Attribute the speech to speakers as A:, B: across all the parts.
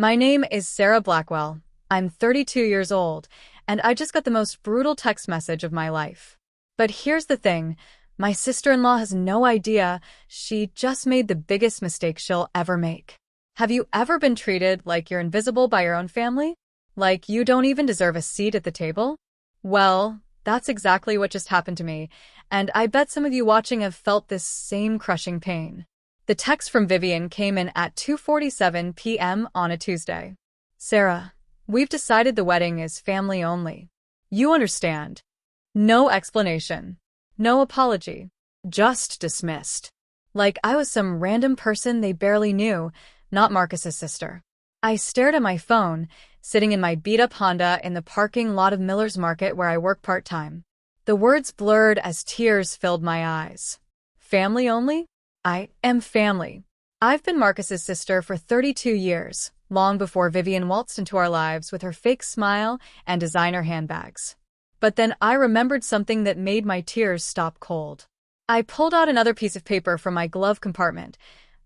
A: My name is Sarah Blackwell. I'm 32 years old, and I just got the most brutal text message of my life. But here's the thing, my sister-in-law has no idea. She just made the biggest mistake she'll ever make. Have you ever been treated like you're invisible by your own family? Like you don't even deserve a seat at the table? Well, that's exactly what just happened to me, and I bet some of you watching have felt this same crushing pain. The text from Vivian came in at 2:47 p.m. on a Tuesday. Sarah, we've decided the wedding is family only. You understand. No explanation. No apology. Just dismissed. Like I was some random person they barely knew, not Marcus's sister. I stared at my phone, sitting in my beat-up Honda in the parking lot of Miller's Market where I work part-time. The words blurred as tears filled my eyes. Family only? I am family. I've been Marcus's sister for 32 years, long before Vivian waltzed into our lives with her fake smile and designer handbags. But then I remembered something that made my tears stop cold. I pulled out another piece of paper from my glove compartment,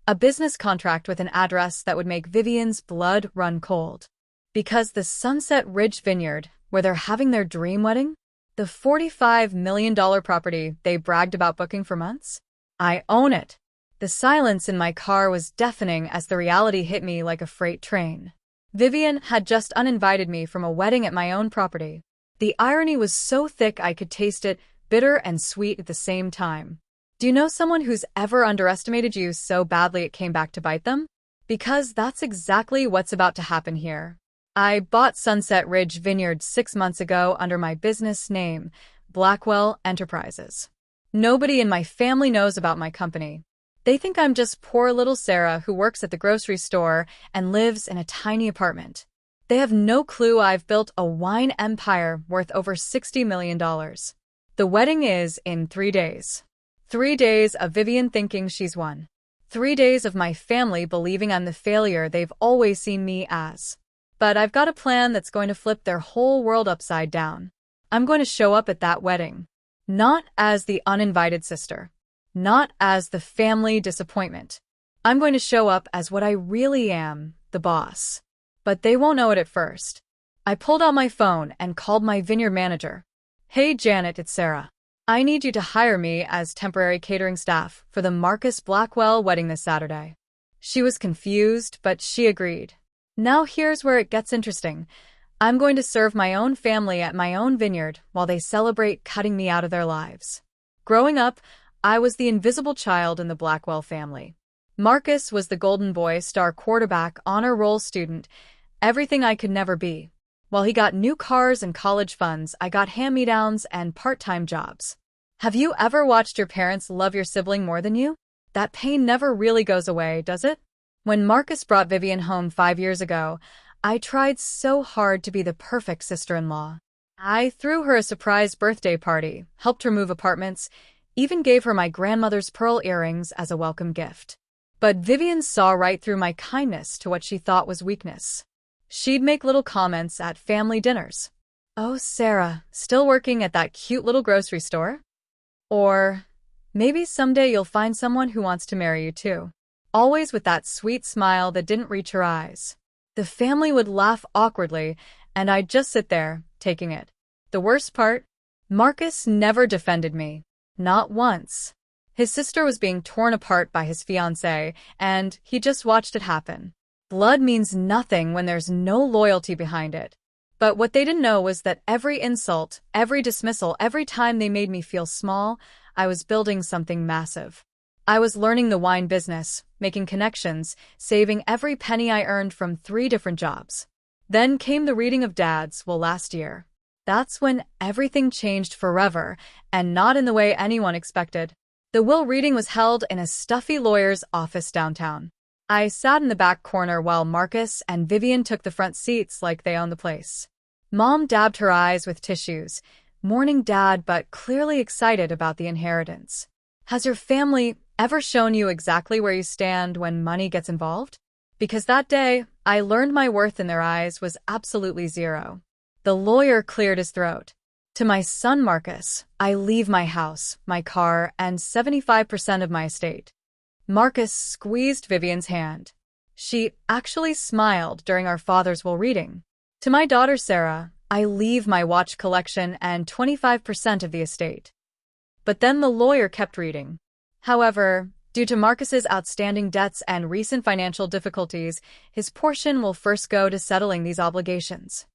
A: a business contract with an address that would make Vivian's blood run cold. Because the Sunset Ridge Vineyard, where they're having their dream wedding, the $45 million property they bragged about booking for months, I own it. The silence in my car was deafening as the reality hit me like a freight train. Vivian had just uninvited me from a wedding at my own property. The irony was so thick I could taste it, bitter and sweet at the same time. Do you know someone who's ever underestimated you so badly it came back to bite them? Because that's exactly what's about to happen here. I bought Sunset Ridge Vineyard 6 months ago under my business name, Blackwell Enterprises. Nobody in my family knows about my company. They think I'm just poor little Sarah who works at the grocery store and lives in a tiny apartment. They have no clue I've built a wine empire worth over $60 million. The wedding is in 3 days. 3 days of Vivian thinking she's won. 3 days of my family believing I'm the failure they've always seen me as. But I've got a plan that's going to flip their whole world upside down. I'm going to show up at that wedding. Not as the uninvited sister. Not as the family disappointment. I'm going to show up as what I really am, the boss. But they won't know it at first. I pulled out my phone and called my Vineyard manager. Hey Janet, it's Sarah. I need you to hire me as temporary catering staff for the Marcus Blackwell wedding this Saturday. She was confused, but she agreed. Now here's where it gets interesting. I'm going to serve my own family at my own vineyard while they celebrate cutting me out of their lives. Growing up, I was the invisible child in the Blackwell family. Marcus was the golden boy, star quarterback, honor roll student, everything I could never be. While he got new cars and college funds, I got hand-me-downs and part-time jobs. Have you ever watched your parents love your sibling more than you? That pain never really goes away, does it? When Marcus brought Vivian home 5 years ago, I tried so hard to be the perfect sister-in-law. I threw her a surprise birthday party, helped her move apartments, even gave her my grandmother's pearl earrings as a welcome gift. But Vivian saw right through my kindness to what she thought was weakness. She'd make little comments at family dinners. Oh, Sarah, still working at that cute little grocery store? Or, maybe someday you'll find someone who wants to marry you too. Always with that sweet smile that didn't reach her eyes. The family would laugh awkwardly, and I'd just sit there, taking it. The worst part? Marcus never defended me. Not once. His sister was being torn apart by his fiancée, and he just watched it happen. Blood means nothing when there's no loyalty behind it. But what they didn't know was that every insult, every dismissal, every time they made me feel small, I was building something massive. I was learning the wine business, making connections, saving every penny I earned from 3 different jobs. Then came the reading of Dad's will last year. That's when everything changed forever, and not in the way anyone expected. The will reading was held in a stuffy lawyer's office downtown. I sat in the back corner while Marcus and Vivian took the front seats like they owned the place. Mom dabbed her eyes with tissues, mourning Dad but clearly excited about the inheritance. Has your family ever shown you exactly where you stand when money gets involved? Because that day, I learned my worth in their eyes was absolutely zero. The lawyer cleared his throat. To my son Marcus, I leave my house, my car, and 75% of my estate. Marcus squeezed Vivian's hand. She actually smiled during our father's will reading. To my daughter Sarah, I leave my watch collection and 25% of the estate. But then the lawyer kept reading. However, due to Marcus's outstanding debts and recent financial difficulties, his portion will first go to settling these obligations.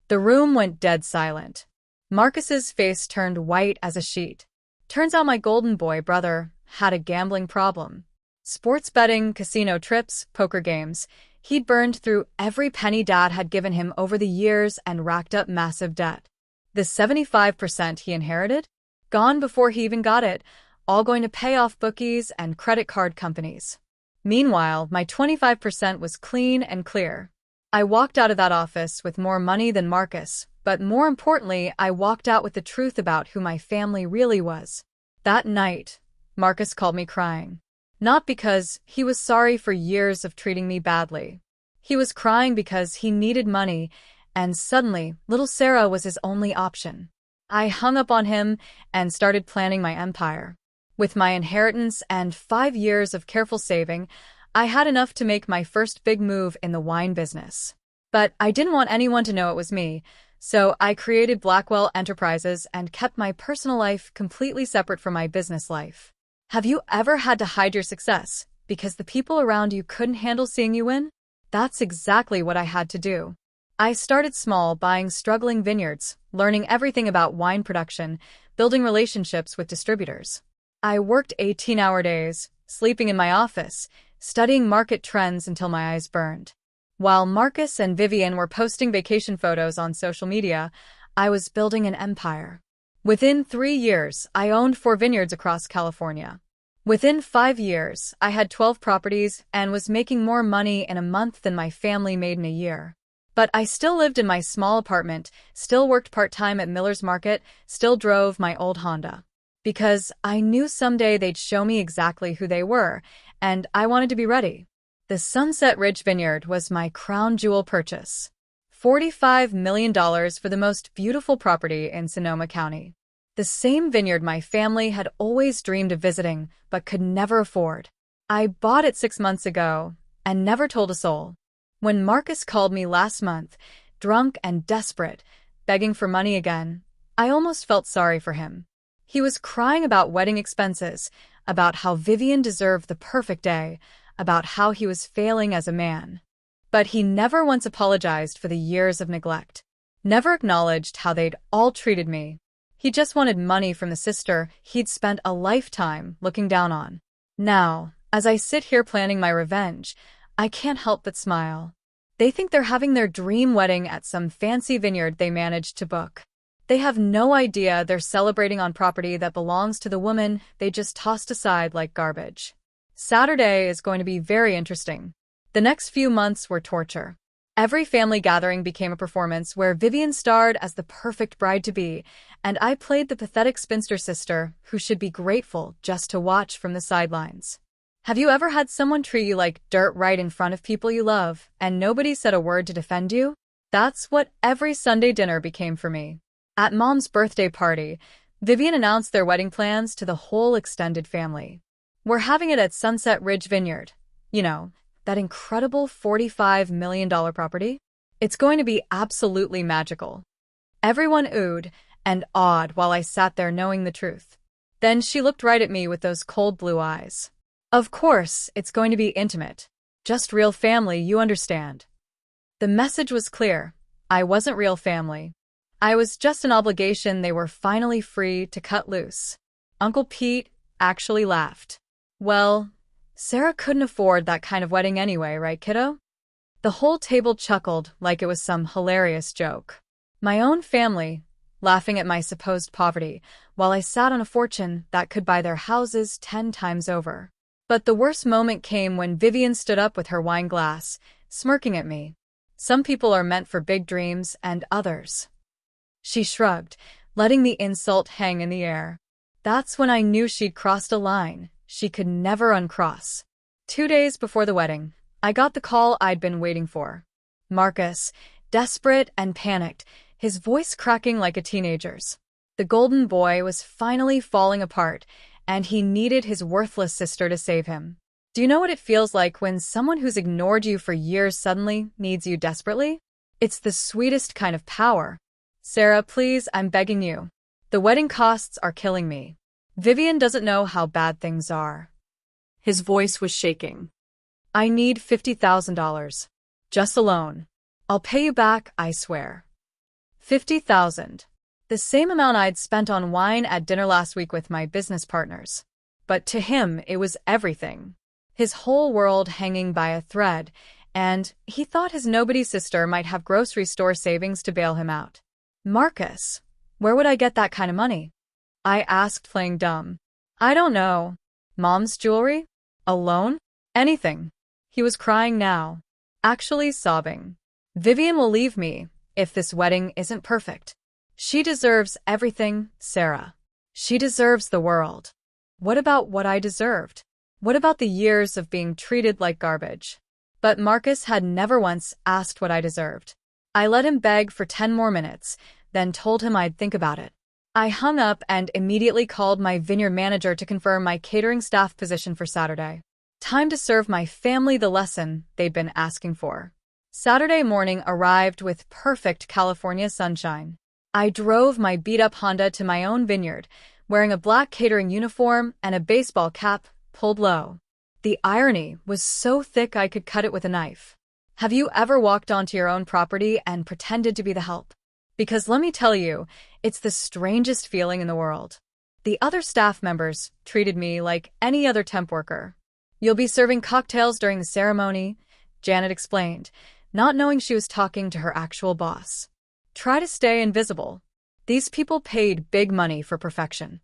A: The room went dead silent. Marcus's face turned white as a sheet. Turns out my golden boy brother had a gambling problem. Sports betting, casino trips, poker games. He'd burned through every penny Dad had given him over the years and racked up massive debt. The 75% he inherited? Gone before he even got it, all going to pay off bookies and credit card companies. Meanwhile, my 25% was clean and clear. I walked out of that office with more money than Marcus, but more importantly, I walked out with the truth about who my family really was. That night, Marcus called me crying. Not because he was sorry for years of treating me badly. He was crying because he needed money, and suddenly, little Sarah was his only option. I hung up on him and started planning my empire. With my inheritance and 5 years of careful saving, I had enough to make my first big move in the wine business. But I didn't want anyone to know it was me, so I created Blackwell Enterprises and kept my personal life completely separate from my business life. Have you ever had to hide your success because the people around you couldn't handle seeing you win? That's exactly what I had to do. I started small, buying struggling vineyards, learning everything about wine production, building relationships with distributors. I worked 18-hour days, sleeping in my office, studying market trends until my eyes burned. While Marcus and Vivian were posting vacation photos on social media, I was building an empire. Within 3 years, I owned 4 vineyards across California. Within 5 years, I had 12 properties and was making more money in a month than my family made in a year. But I still lived in my small apartment, still worked part-time at Miller's Market, still drove my old Honda. Because I knew someday they'd show me exactly who they were, and I wanted to be ready. The Sunset Ridge Vineyard was my crown jewel purchase. $45 million for the most beautiful property in Sonoma County. The same vineyard my family had always dreamed of visiting, but could never afford. I bought it 6 months ago, and never told a soul. When Marcus called me last month, drunk and desperate, begging for money again, I almost felt sorry for him. He was crying about wedding expenses, about how Vivian deserved the perfect day, about how he was failing as a man. But he never once apologized for the years of neglect, never acknowledged how they'd all treated me. He just wanted money from the sister he'd spent a lifetime looking down on. Now, as I sit here planning my revenge, I can't help but smile. They think they're having their dream wedding at some fancy vineyard they managed to book. They have no idea they're celebrating on property that belongs to the woman they just tossed aside like garbage. Saturday is going to be very interesting. The next few months were torture. Every family gathering became a performance where Vivian starred as the perfect bride-to-be, and I played the pathetic spinster sister who should be grateful just to watch from the sidelines. Have you ever had someone treat you like dirt right in front of people you love, and nobody said a word to defend you? That's what every Sunday dinner became for me. At Mom's birthday party, Vivian announced their wedding plans to the whole extended family. We're having it at Sunset Ridge Vineyard. You know, that incredible $45 million property? It's going to be absolutely magical. Everyone oohed and awed while I sat there knowing the truth. Then she looked right at me with those cold blue eyes. Of course, it's going to be intimate. Just real family, you understand. The message was clear. I wasn't real family. I was just an obligation they were finally free to cut loose. Uncle Pete actually laughed. Well, Sarah couldn't afford that kind of wedding anyway, right, kiddo? The whole table chuckled like it was some hilarious joke. My own family, laughing at my supposed poverty, while I sat on a fortune that could buy their houses 10 times over. But the worst moment came when Vivian stood up with her wine glass, smirking at me. Some people are meant for big dreams and others. She shrugged, letting the insult hang in the air. That's when I knew she'd crossed a line she could never uncross. 2 days before the wedding, I got the call I'd been waiting for. Marcus, desperate and panicked, his voice cracking like a teenager's. The golden boy was finally falling apart, and he needed his worthless sister to save him. Do you know what it feels like when someone who's ignored you for years suddenly needs you desperately? It's the sweetest kind of power. Sarah, please, I'm begging you. The wedding costs are killing me. Vivian doesn't know how bad things are. His voice was shaking. I need $50,000. Just a loan. I'll pay you back, I swear. 50,000. The same amount I'd spent on wine at dinner last week with my business partners. But to him, it was everything. His whole world hanging by a thread, and he thought his nobody's sister might have grocery store savings to bail him out. Marcus, where would I get that kind of money? I asked, playing dumb. I don't know. Mom's jewelry? A loan? Anything. He was crying now. Actually sobbing. Vivian will leave me if this wedding isn't perfect. She deserves everything, Sarah. She deserves the world. What about what I deserved? What about the years of being treated like garbage? But Marcus had never once asked what I deserved. I let him beg for 10 more minutes, then told him I'd think about it. I hung up and immediately called my Vineyard manager to confirm my catering staff position for Saturday. Time to serve my family the lesson they'd been asking for. Saturday morning arrived with perfect California sunshine. I drove my beat-up Honda to my own vineyard, wearing a black catering uniform and a baseball cap pulled low. The irony was so thick I could cut it with a knife. Have you ever walked onto your own property and pretended to be the help? Because let me tell you, it's the strangest feeling in the world. The other staff members treated me like any other temp worker. You'll be serving cocktails during the ceremony, Janet explained, not knowing she was talking to her actual boss. Try to stay invisible. These people paid big money for perfection.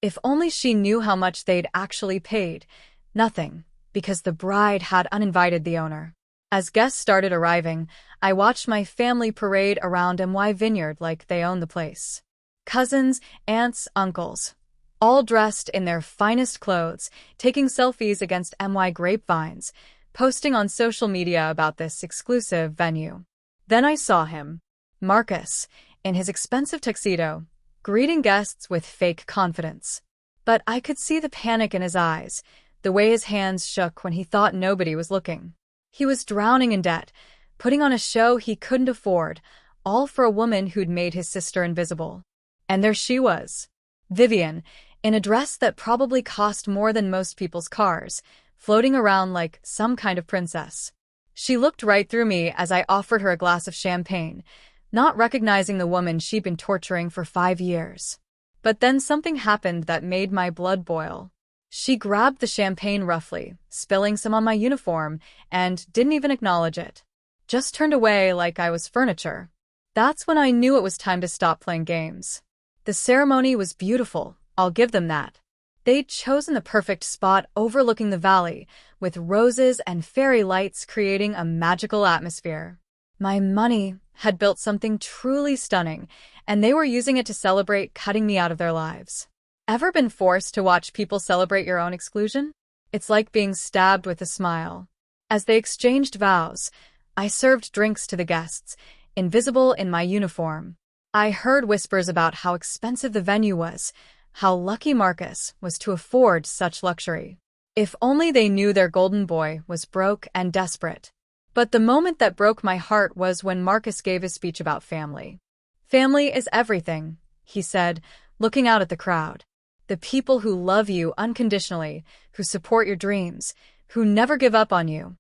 A: If only she knew how much they'd actually paid. Nothing, because the bride had uninvited the owner. As guests started arriving, I watched my family parade around MY Vineyard like they owned the place. Cousins, aunts, uncles, all dressed in their finest clothes, taking selfies against MY grapevines, posting on social media about this exclusive venue. Then I saw him, Marcus, in his expensive tuxedo, greeting guests with fake confidence. But I could see the panic in his eyes, the way his hands shook when he thought nobody was looking. He was drowning in debt, putting on a show he couldn't afford, all for a woman who'd made his sister invisible. And there she was, Vivian, in a dress that probably cost more than most people's cars, floating around like some kind of princess. She looked right through me as I offered her a glass of champagne, not recognizing the woman she'd been torturing for 5 years. But then something happened that made my blood boil. She grabbed the champagne roughly, spilling some on my uniform, and didn't even acknowledge it. Just turned away like I was furniture. That's when I knew it was time to stop playing games. The ceremony was beautiful, I'll give them that. They'd chosen the perfect spot overlooking the valley, with roses and fairy lights creating a magical atmosphere. My money had built something truly stunning, and they were using it to celebrate cutting me out of their lives. Ever been forced to watch people celebrate your own exclusion? It's like being stabbed with a smile. As they exchanged vows, I served drinks to the guests, invisible in my uniform. I heard whispers about how expensive the venue was, how lucky Marcus was to afford such luxury. If only they knew their golden boy was broke and desperate. But the moment that broke my heart was when Marcus gave his speech about family. Family is everything, he said, looking out at the crowd. The people who love you unconditionally, who support your dreams, who never give up on you.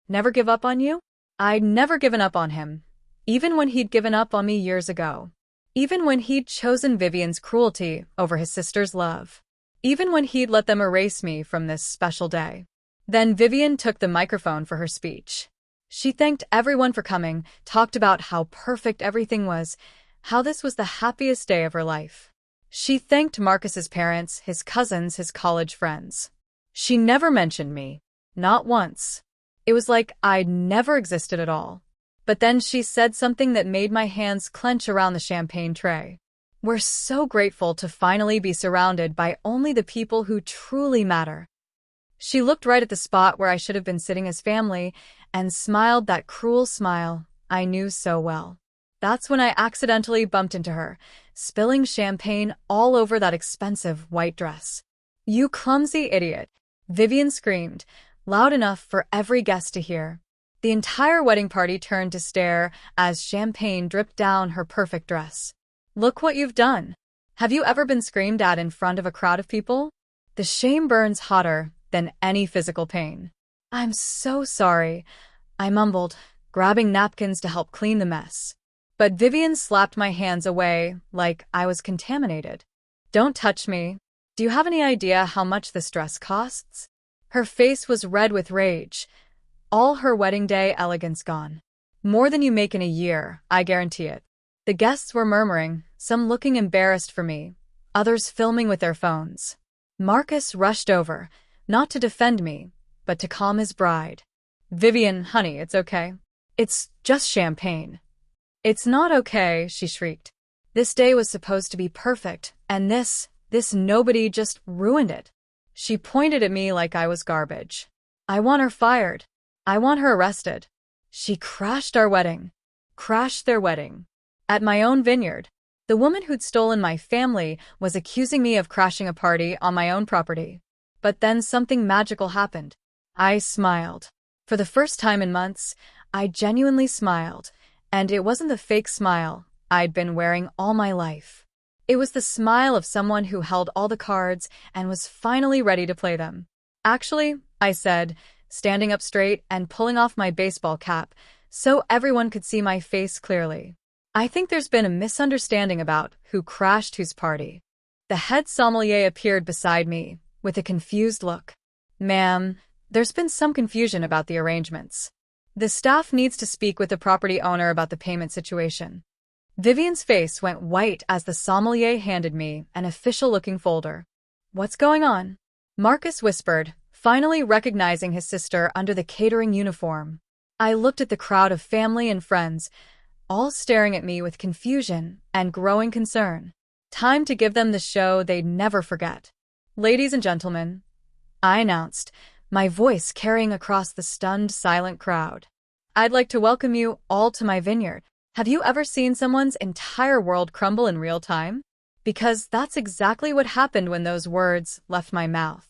A: Never give up on you? I'd never given up on him, even when he'd given up on me years ago. Even when he'd chosen Vivian's cruelty over his sister's love. Even when he'd let them erase me from this special day. Then Vivian took the microphone for her speech. She thanked everyone for coming, talked about how perfect everything was, how this was the happiest day of her life. She thanked Marcus's parents, his cousins, his college friends. She never mentioned me. Not once. It was like I'd never existed at all. But then she said something that made my hands clench around the champagne tray. We're so grateful to finally be surrounded by only the people who truly matter. She looked right at the spot where I should have been sitting as family and smiled that cruel smile I knew so well. That's when I accidentally bumped into her, spilling champagne all over that expensive white dress. You clumsy idiot. Vivian screamed, loud enough for every guest to hear. The entire wedding party turned to stare as champagne dripped down her perfect dress. Look what you've done. Have you ever been screamed at in front of a crowd of people? The shame burns hotter than any physical pain. I'm so sorry, I mumbled, grabbing napkins to help clean the mess. But Vivian slapped my hands away like I was contaminated. Don't touch me. Do you have any idea how much this dress costs? Her face was red with rage. All her wedding day elegance gone. More than you make in a year, I guarantee it. The guests were murmuring, some looking embarrassed for me, others filming with their phones. Marcus rushed over, not to defend me, but to calm his bride. Vivian, honey, it's okay. It's just champagne. It's not okay, she shrieked. This day was supposed to be perfect, and this nobody just ruined it. She pointed at me like I was garbage. I want her fired. I want her arrested. She crashed our wedding. Crashed their wedding. At my own vineyard. The woman who'd stolen my family was accusing me of crashing a party on my own property. But then something magical happened. I smiled. For the first time in months, I genuinely smiled. And it wasn't the fake smile I'd been wearing all my life. It was the smile of someone who held all the cards and was finally ready to play them. Actually, I said, standing up straight and pulling off my baseball cap so everyone could see my face clearly. I think there's been a misunderstanding about who crashed whose party. The head sommelier appeared beside me with a confused look. Ma'am, there's been some confusion about the arrangements. The staff needs to speak with the property owner about the payment situation. Vivian's face went white as the sommelier handed me an official-looking folder. What's going on? Marcus whispered, finally recognizing his sister under the catering uniform. I looked at the crowd of family and friends, all staring at me with confusion and growing concern. Time to give them the show they'd never forget. Ladies and gentlemen, I announced, my voice carrying across the stunned, silent crowd. I'd like to welcome you all to my vineyard. Have you ever seen someone's entire world crumble in real time? Because that's exactly what happened when those words left my mouth.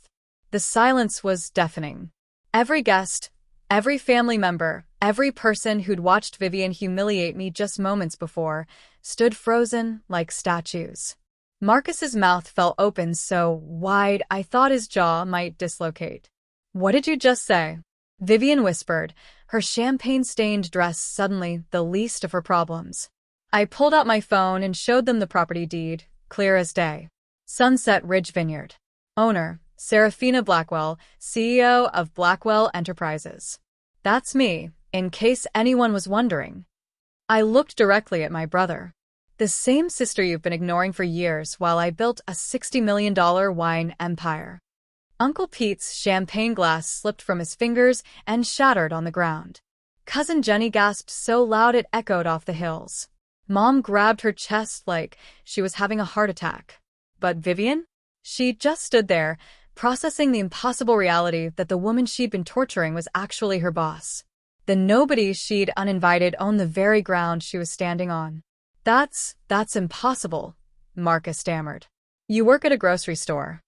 A: The silence was deafening. Every guest, every family member, every person who'd watched Vivian humiliate me just moments before, stood frozen like statues. Marcus's mouth fell open so wide I thought his jaw might dislocate. What did you just say? Vivian whispered, her champagne-stained dress suddenly the least of her problems. I pulled out my phone and showed them the property deed, clear as day. Sunset Ridge Vineyard. Owner, Serafina Blackwell, CEO of Blackwell Enterprises. That's me, in case anyone was wondering. I looked directly at my brother. The same sister you've been ignoring for years while I built a $60 million wine empire. Uncle Pete's champagne glass slipped from his fingers and shattered on the ground. Cousin Jenny gasped so loud it echoed off the hills. Mom grabbed her chest like she was having a heart attack. But Vivian? She just stood there, processing the impossible reality that the woman she'd been torturing was actually her boss. The nobody she'd uninvited owned the very ground she was standing on. That's impossible, Marcus stammered. You work at a grocery store.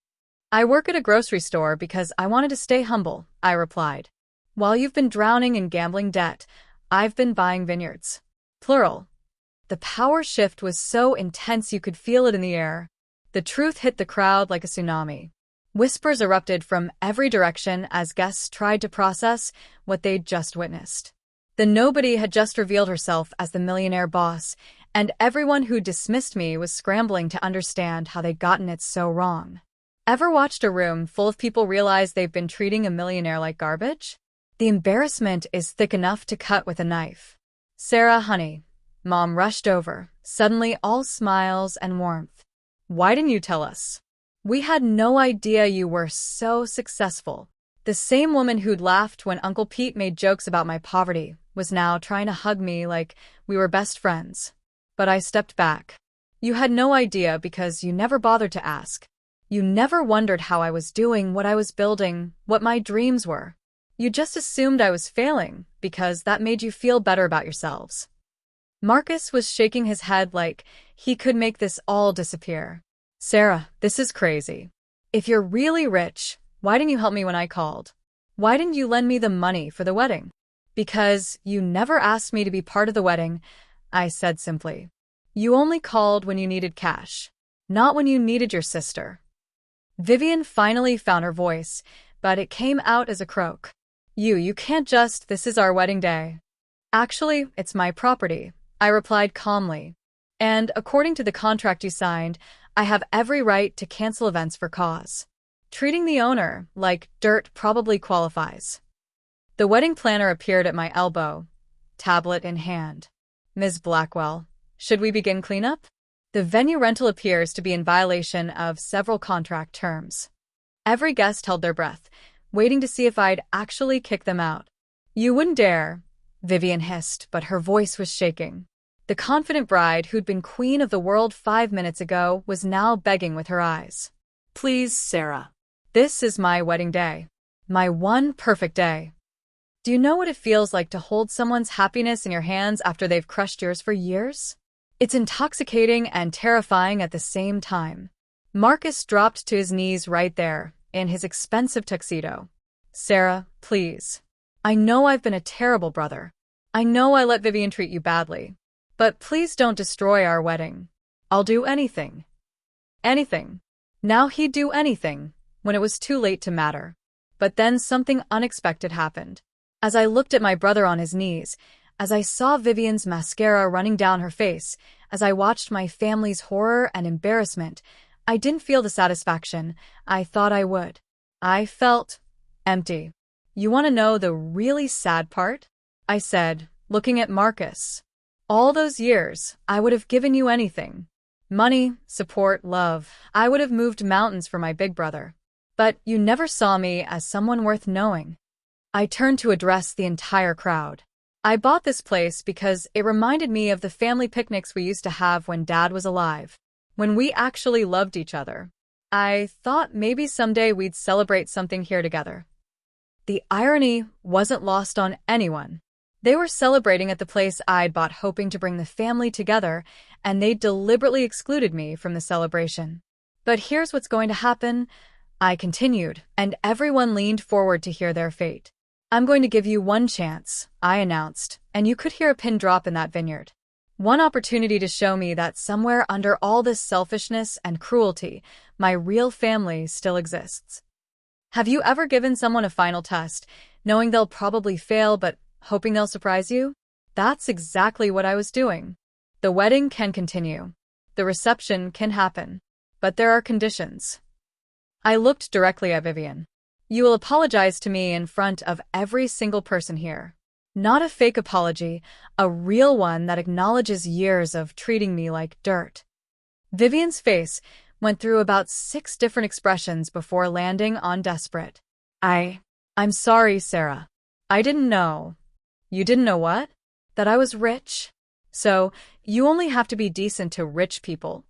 A: I work at a grocery store because I wanted to stay humble, I replied. While you've been drowning in gambling debt, I've been buying vineyards. Plural. The power shift was so intense you could feel it in the air. The truth hit the crowd like a tsunami. Whispers erupted from every direction as guests tried to process what they'd just witnessed. The nobody had just revealed herself as the millionaire boss, and everyone who dismissed me was scrambling to understand how they'd gotten it so wrong. Ever watched a room full of people realize they've been treating a millionaire like garbage? The embarrassment is thick enough to cut with a knife. Sarah, honey. Mom rushed over, suddenly all smiles and warmth. Why didn't you tell us? We had no idea you were so successful. The same woman who'd laughed when Uncle Pete made jokes about my poverty was now trying to hug me like we were best friends. But I stepped back. You had no idea because you never bothered to ask. You never wondered how I was doing, what I was building, what my dreams were. You just assumed I was failing because that made you feel better about yourselves. Marcus was shaking his head like he could make this all disappear. Sarah, this is crazy. If you're really rich, Why didn't you help me when I called? Why didn't you lend me the money for the wedding? Because you never asked me to be part of the wedding, I said simply. You only called when you needed cash, not when you needed your sister. Vivian finally found her voice, but it came out as a croak. You can't just, this is our wedding day. Actually, it's my property, I replied calmly. And according to the contract you signed, I have every right to cancel events for cause. Treating the owner like dirt probably qualifies. The wedding planner appeared at my elbow, tablet in hand. Ms. Blackwell, should we begin cleanup? The venue rental appears to be in violation of several contract terms. Every guest held their breath, waiting to see if I'd actually kick them out. You wouldn't dare, Vivian hissed, but her voice was shaking. The confident bride who'd been queen of the world 5 minutes ago was now begging with her eyes. Please, Sarah. This is my wedding day. My one perfect day. Do you know what it feels like to hold someone's happiness in your hands after they've crushed yours for years? It's intoxicating and terrifying at the same time. Marcus dropped to his knees right there, in his expensive tuxedo. Sarah, please. I know I've been a terrible brother. I know I let Vivian treat you badly. But please don't destroy our wedding. I'll do anything. Anything. Now he'd do anything, when it was too late to matter. But then something unexpected happened. As I looked at my brother on his knees, as I saw Vivian's mascara running down her face, as I watched my family's horror and embarrassment, I didn't feel the satisfaction I thought I would. I felt empty. You want to know the really sad part? I said, looking at Marcus. All those years, I would have given you anything. Money, support, love. I would have moved mountains for my big brother. But you never saw me as someone worth knowing. I turned to address the entire crowd. I bought this place because it reminded me of the family picnics we used to have when Dad was alive, when we actually loved each other. I thought maybe someday we'd celebrate something here together. The irony wasn't lost on anyone. They were celebrating at the place I'd bought hoping to bring the family together, and they deliberately excluded me from the celebration. But here's what's going to happen, I continued, and everyone leaned forward to hear their fate. I'm going to give you one chance, I announced, and you could hear a pin drop in that vineyard. One opportunity to show me that somewhere under all this selfishness and cruelty, my real family still exists. Have you ever given someone a final test, knowing they'll probably fail but hoping they'll surprise you? That's exactly what I was doing. The wedding can continue. The reception can happen. But there are conditions. I looked directly at Vivian. You will apologize to me in front of every single person here. Not a fake apology, a real one that acknowledges years of treating me like dirt. Vivian's face went through about 6 different expressions before landing on desperate. I'm sorry, Sarah. I didn't know. You didn't know what? That I was rich? So, you only have to be decent to rich people.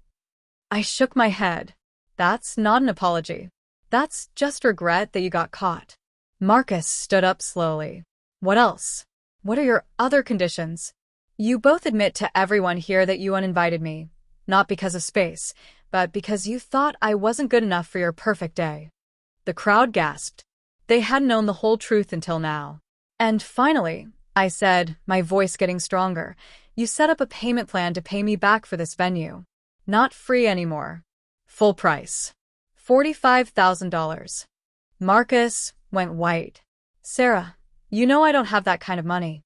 A: I shook my head. That's not an apology. That's just regret that you got caught. Marcus stood up slowly. What else? What are your other conditions? You both admit to everyone here that you uninvited me, not because of space, but because you thought I wasn't good enough for your perfect day. The crowd gasped. They hadn't known the whole truth until now. And finally, I said, my voice getting stronger, you set up a payment plan to pay me back for this venue. Not free anymore. Full price. $45,000. Marcus went white. Sarah, you know I don't have that kind of money.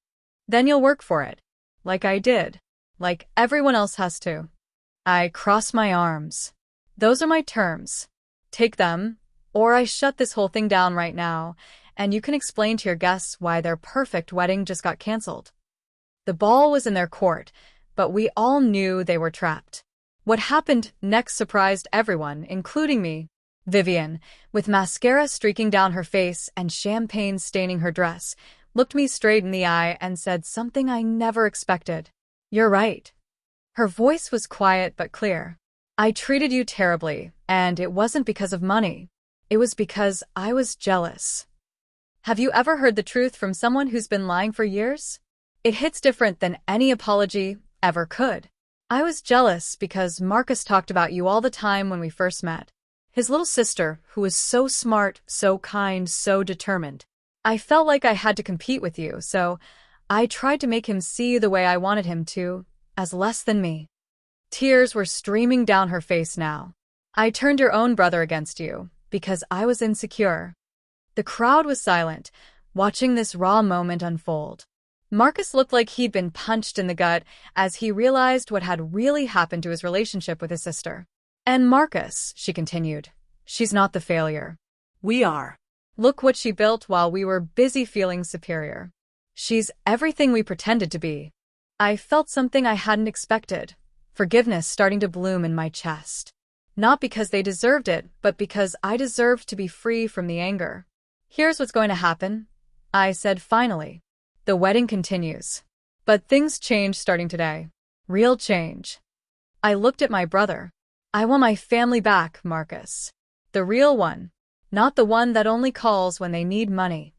A: Then you'll work for it. Like I did. Like everyone else has to. I crossed my arms. Those are my terms. Take them, or I shut this whole thing down right now, and you can explain to your guests why their perfect wedding just got canceled. The ball was in their court, but we all knew they were trapped. What happened next surprised everyone, including me. Vivian, with mascara streaking down her face and champagne staining her dress, looked me straight in the eye and said something I never expected. You're right. Her voice was quiet but clear. I treated you terribly, and it wasn't because of money. It was because I was jealous. Have you ever heard the truth from someone who's been lying for years? It hits different than any apology ever could. I was jealous because Marcus talked about you all the time when we first met. His little sister, who was so smart, so kind, so determined. I felt like I had to compete with you, so I tried to make him see the way I wanted him to, as less than me. Tears were streaming down her face now. I turned your own brother against you, because I was insecure. The crowd was silent, watching this raw moment unfold. Marcus looked like he'd been punched in the gut as he realized what had really happened to his relationship with his sister. And Marcus, she continued, she's not the failure. We are. Look what she built while we were busy feeling superior. She's everything we pretended to be. I felt something I hadn't expected, forgiveness starting to bloom in my chest. Not because they deserved it, but because I deserved to be free from the anger. Here's what's going to happen, I said finally. The wedding continues. But things change starting today. Real change. I looked at my brother. I want my family back, Marcus. The real one. Not the one that only calls when they need money.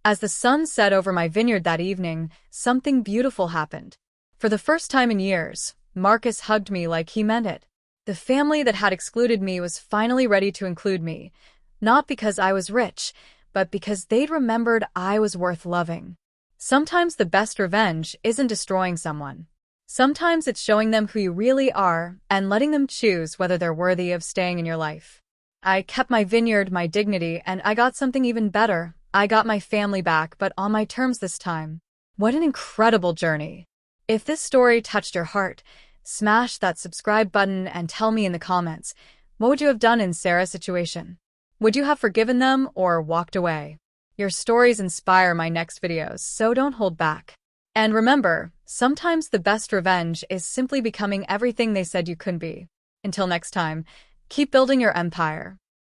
A: As the sun set over my vineyard that evening, something beautiful happened. For the first time in years, Marcus hugged me like he meant it. The family that had excluded me was finally ready to include me, not because I was rich, but because they'd remembered I was worth loving. Sometimes the best revenge isn't destroying someone. Sometimes it's showing them who you really are and letting them choose whether they're worthy of staying in your life. I kept my vineyard, my dignity, and I got something even better. I got my family back, but on my terms this time. What an incredible journey. If this story touched your heart, smash that subscribe button and tell me in the comments, what would you have done in Sarah's situation? Would you have forgiven them or walked away? Your stories inspire my next videos, so don't hold back. And remember, sometimes the best revenge is simply becoming everything they said you couldn't be. Until next time, keep building your empire.